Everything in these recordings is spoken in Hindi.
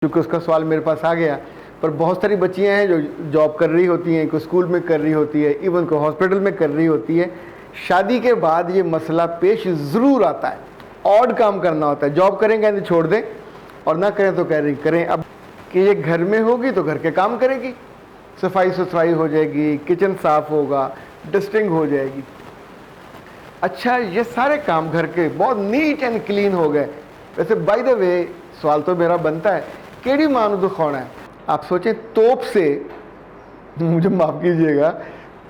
क्योंकि उसका सवाल मेरे पास आ गया। पर बहुत सारी बच्चियां हैं जो जॉब कर रही होती हैं, कोई स्कूल में कर रही होती है, इवन कोई हॉस्पिटल में कर रही होती है। शादी के बाद ये मसला पेश ज़रूर आता है, ऑड काम करना होता है। जॉब करें कहते छोड़ दें, और ना करें तो कह रही करें। अब कि ये घर में होगी तो घर के काम करेगी, सफाई सुथराई हो जाएगी, किचन साफ़ होगा, डस्टिंग हो जाएगी। अच्छा, ये सारे काम घर के बहुत नीट एंड क्लीन हो गए। वैसे बाय द वे सवाल तो मेरा बनता है, केड़ी मानू दुखाना है। आप सोचें, तोप से, मुझे माफ़ कीजिएगा,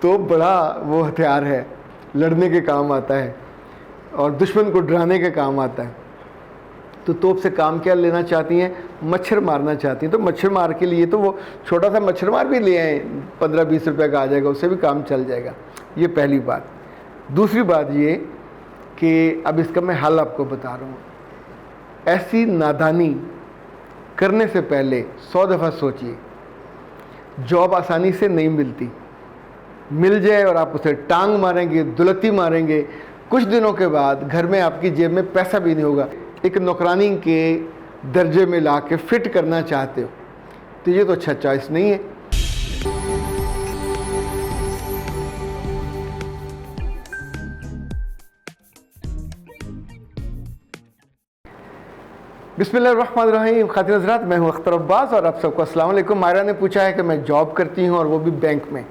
तोप बड़ा वो हथियार है, लड़ने के काम आता है और दुश्मन को डराने के काम आता है। तो तोप से काम क्या लेना चाहती हैं? मच्छर मारना चाहती हैं। तो मच्छर मार के लिए तो वो छोटा सा मच्छर मार भी ले आए, 15-20 रुपये का आ जाएगा, उससे भी काम चल जाएगा। ये पहली बात। दूसरी बात ये कि अब इसका मैं हल आपको बता रहा हूँ। ऐसी नादानी करने से पहले 100 दफ़ा सोचिए। जॉब आसानी से नहीं मिलती, मिल जाए और आप उसे टांग मारेंगे, दुलत्ती मारेंगे, कुछ दिनों के बाद घर में आपकी जेब में पैसा भी नहीं होगा। एक नौकरानी के दर्जे में ला के फिट करना चाहते हो तो ये तो अच्छा चॉइस नहीं है। बिस्मिल्लाहिर्रहमानिर्रहीम। खातिन हज़रात, मैं हूँ अख्तर अब्बास और आप सबको अस्सलाम वालेकुम। मायरा ने पूछा है कि मैं जॉब करती हूँ और वो भी बैंक में।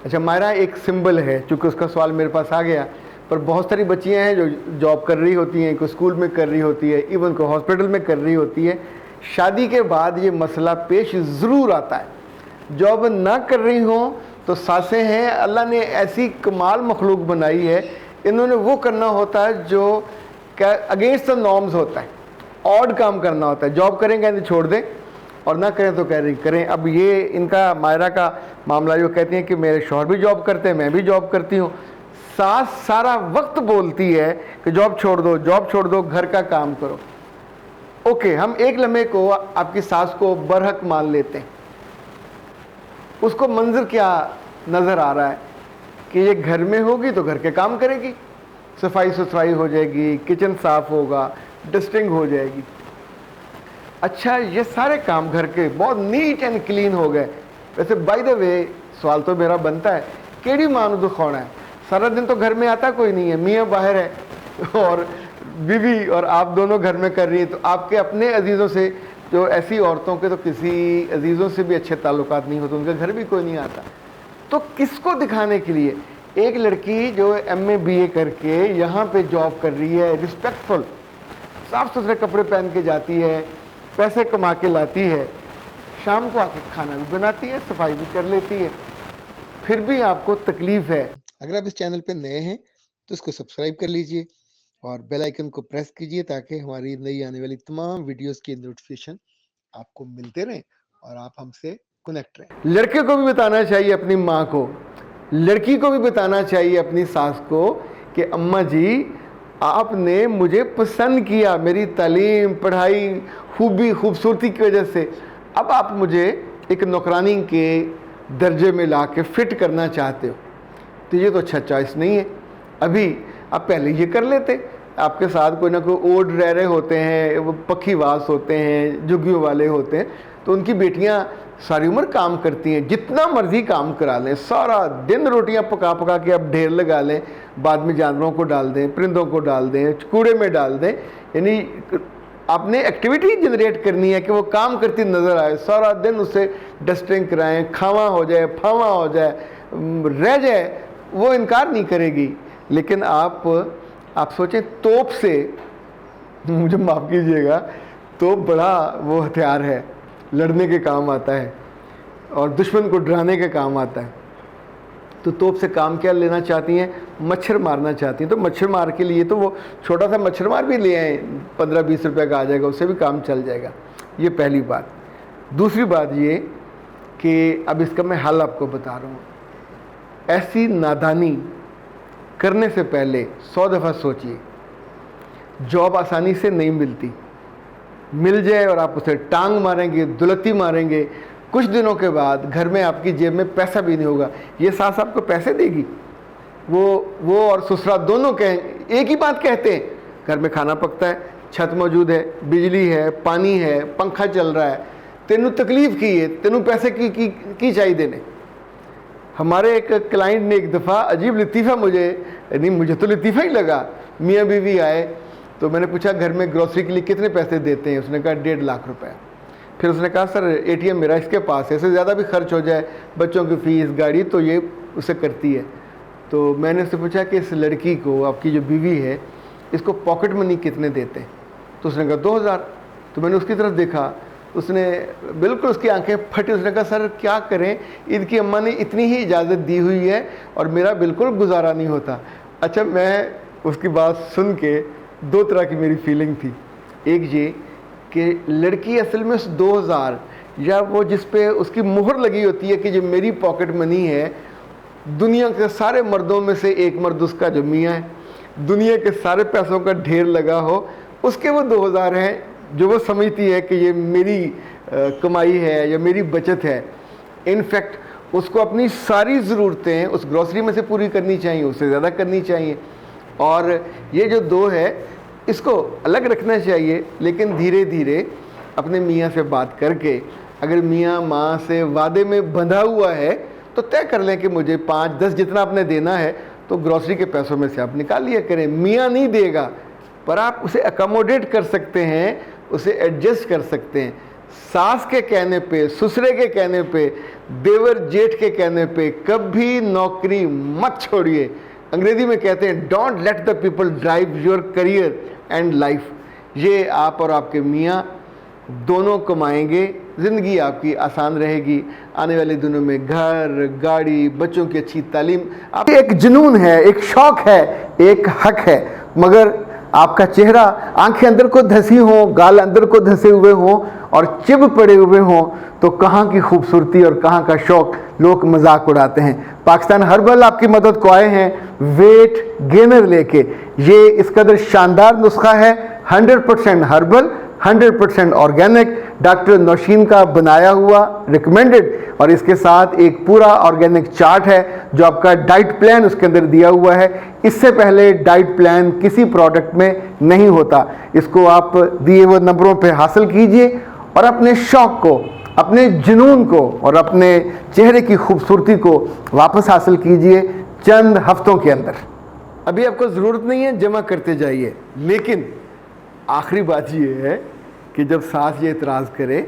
अच्छा, मायरा एक सिंबल है, चूँकि उसका सवाल मेरे पास आ गया। पर बहुत सारी बच्चियां हैं जो जॉब कर रही होती हैं, कोई स्कूल में कर रही होती है, इवन कोई हॉस्पिटल में कर रही होती है। शादी के बाद ये मसला पेश ज़रूर आता है। जॉब ना कर रही हों तो सासें हैं, अल्लाह ने ऐसी कमाल मखलूक बनाई है, इन्होंने वो करना होता है जो क्या अगेंस्ट द नॉर्म्स होता है, ऑड काम करना होता है। जॉब करें कहते छोड़ दें, और ना करें तो कह रही करें। अब ये इनका मायरा का मामला, जो कहती हैं कि मेरे शौहर भी जॉब करते हैं, मैं भी जॉब करती हूँ। सास सारा वक्त बोलती है कि जॉब छोड़ दो, जॉब छोड़ दो, घर का काम करो। ओके, हम एक लम्हे को आपकी सास को बरहक मान लेते हैं। उसको मंजर क्या नज़र आ रहा है कि ये घर में होगी तो घर के काम करेगी, सफाई सुथराई हो जाएगी, किचन साफ़ होगा, डस्टिंग हो जाएगी। अच्छा, ये सारे काम घर के बहुत नीट एंड क्लीन हो गए। वैसे बाय द वे सवाल तो मेरा बनता है, केड़ी मानू दुखाना है। सारा दिन तो घर में आता कोई नहीं है, मियाँ बाहर है और बीवी और आप दोनों घर में कर रही हैं। तो आपके अपने अजीज़ों से, जो ऐसी औरतों के तो किसी अजीज़ों से भी अच्छे ताल्लुकात नहीं होते, उनके घर भी कोई नहीं आता। तो किसको दिखाने के लिए? एक लड़की जो MA BA करके यहाँ पे जॉब कर रही है, रिस्पेक्टफुल, साफ़ सुथरे कपड़े पहन के जाती है, पैसे कमा के लाती है, शाम को आके खाना भी बनाती है, सफाई भी कर लेती है, फिर भी आपको तकलीफ़ है। अगर आप इस चैनल पे नए हैं तो इसको सब्सक्राइब कर लीजिए और बेल आइकन को प्रेस कीजिए ताकि हमारी नई आने वाली तमाम वीडियोस की नोटिफिकेशन आपको मिलते रहें और आप हमसे कनेक्ट रहें। लड़के को भी बताना चाहिए अपनी माँ को, लड़की को भी बताना चाहिए अपनी सास को कि अम्मा जी, आपने मुझे पसंद किया, मेरी तालीम, पढ़ाई, खूबी, खूबसूरती की वजह से। अब आप मुझे एक नौकरानी के दर्जे में ला के फिट करना चाहते हो तो ये तो अच्छा चॉइस नहीं है। अभी आप पहले ये कर लेते। आपके साथ कोई ना कोई ओड रह रहे होते हैं, वो पखीवास होते हैं, झुग्गियों वाले होते हैं, तो उनकी बेटियां सारी उम्र काम करती हैं, जितना मर्जी काम करा लें, सारा दिन रोटियां पका पका के आप ढेर लगा लें, बाद में जानवरों को डाल दें, परिंदों को डाल दें, कूड़े में डाल दें। यानी आपने एक्टिविटी जनरेट करनी है कि वो काम करती नज़र आए, सारा दिन उसे डस्टिंग कराएं, खावा हो जाए, फावा हो जाए, रह जाए, वो इनकार नहीं करेगी। लेकिन आप सोचें, तोप से, मुझे माफ़ कीजिएगा, तोप बड़ा वो हथियार है, लड़ने के काम आता है और दुश्मन को डराने के काम आता है। तो तोप से काम क्या लेना चाहती हैं? मच्छर मारना चाहती हैं। तो मच्छर मार के लिए तो वो छोटा सा मच्छर मार भी ले आए, 15-20 रुपये का आ जाएगा, उससे भी काम चल जाएगा। ये पहली बात। दूसरी बात ये कि अब इसका मैं हल आपको बता रहा हूँ। ऐसी नादानी करने से पहले 100 दफ़ा सोचिए। जॉब आसानी से नहीं मिलती, मिल जाए और आप उसे टांग मारेंगे, दुलत्ती मारेंगे, कुछ दिनों के बाद घर में आपकी जेब में पैसा भी नहीं होगा। ये सास आपको पैसे देगी? वो और ससुराल दोनों एक ही बात कहते हैं, घर में खाना पकता है, छत मौजूद है, बिजली है, पानी है, पंखा चल रहा है, तेनू तकलीफ की है, तेनू पैसे की चाहिए देने। हमारे एक क्लाइंट ने एक दफ़ा अजीब लतीफ़ा मुझे तो लतीफ़ा ही लगा। मियाँ बीवी आए तो मैंने पूछा घर में ग्रोसरी के लिए कितने पैसे देते हैं? उसने कहा 1.5 लाख रुपए। फिर उसने कहा सर ATM मेरा इसके पास है, इससे ज़्यादा भी खर्च हो जाए, बच्चों की फ़ीस, गाड़ी, तो ये उसे करती है। तो मैंने उससे पूछा कि इस लड़की को, आपकी जो बीवी है, इसको पॉकेट मनी कितने देते हैं? तो उसने कहा 2000। तो मैंने उसकी तरफ देखा, उसने बिल्कुल, उसकी आंखें फटी। उसने कहा सर क्या करें, इनकी अम्मा ने इतनी ही इजाज़त दी हुई है और मेरा बिल्कुल गुजारा नहीं होता। अच्छा, मैं उसकी बात सुन के 2 तरह की मेरी फीलिंग थी। एक ये कि लड़की असल में उस 2000 या वो जिस पे उसकी मुहर लगी होती है कि जो मेरी पॉकेट मनी है, दुनिया के सारे मर्दों में से एक मर्द उसका जो मियाँ है, दुनिया के सारे पैसों का ढेर लगा हो, उसके वो 2000 हैं जो वो समझती है कि ये मेरी कमाई है या मेरी बचत है। इनफैक्ट उसको अपनी सारी ज़रूरतें उस ग्रॉसरी में से पूरी करनी चाहिए, उससे ज़्यादा करनी चाहिए। और ये जो 2 है, इसको अलग रखना चाहिए, लेकिन धीरे धीरे अपने मियाँ से बात करके, अगर मियाँ माँ से वादे में बंधा हुआ है तो तय कर लें कि मुझे 5-10 जितना आपने देना है तो ग्रॉसरी के पैसों में से आप निकाल लिया करें। मियाँ नहीं देगा पर आप उसे अकोमोडेट कर सकते हैं, उसे एडजस्ट कर सकते हैं। सास के कहने पे, ससुरे के कहने पे, देवर जेठ के कहने पे कभी नौकरी मत छोड़िए। अंग्रेजी में कहते हैं don't let the people drive your career and life. ये आप और आपके मियाँ दोनों कमाएंगे, ज़िंदगी आपकी आसान रहेगी। आने वाले दिनों में घर, गाड़ी, बच्चों की अच्छी तालीम, आप एक जुनून है, एक शौक़ है, एक हक है। मगर आपका चेहरा, आंखें अंदर को धसी हों, गाल अंदर को धसे हुए हों और चिब पड़े हुए हों तो कहाँ की खूबसूरती और कहाँ का शौक़, लोग मजाक उड़ाते हैं। पाकिस्तान हर्बल आपकी मदद को आए हैं वेट गेनर लेके। ये इस कदर शानदार नुस्खा है, 100% हर्बल, 100% ऑर्गेनिक, डॉक्टर नौशीन का बनाया हुआ, रिकमेंडेड, और इसके साथ एक पूरा ऑर्गेनिक चार्ट है जो आपका डाइट प्लान उसके अंदर दिया हुआ है। इससे पहले डाइट प्लान किसी प्रोडक्ट में नहीं होता। इसको आप दिए हुए नंबरों पे हासिल कीजिए और अपने शौक़ को, अपने जुनून को और अपने चेहरे की खूबसूरती को वापस हासिल कीजिए चंद हफ्तों के अंदर। अभी आपको ज़रूरत नहीं है, जमा करते जाइए, लेकिन आखिरी बात ये है कि जब सास ये इतराज़ करे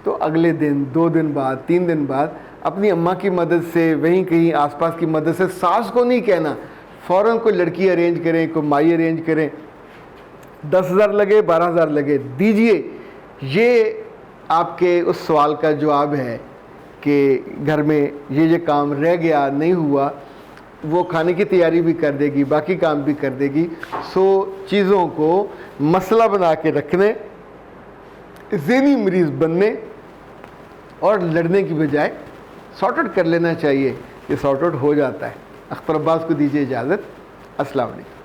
तो अगले दिन, 2 दिन बाद, 3 दिन बाद अपनी अम्मा की मदद से, वहीं कहीं आसपास की मदद से, सास को नहीं कहना, फ़ौरन कोई लड़की अरेंज करें, कोई माई अरेंज करें, 10,000 लगे, 12,000 लगे, दीजिए। ये आपके उस सवाल का जवाब है कि घर में ये काम रह गया, नहीं हुआ, वो खाने की तैयारी भी कर देगी, बाकी काम भी कर देगी। सो चीज़ों को मसला बना के रखने, ज़हनी मरीज़ बनने और लड़ने की बजाय सॉर्ट आउट कर लेना चाहिए। ये सॉर्ट आउट हो जाता है। अख्तर अब्बास को दीजिए इजाज़त। अस्सलाम वालेकुम।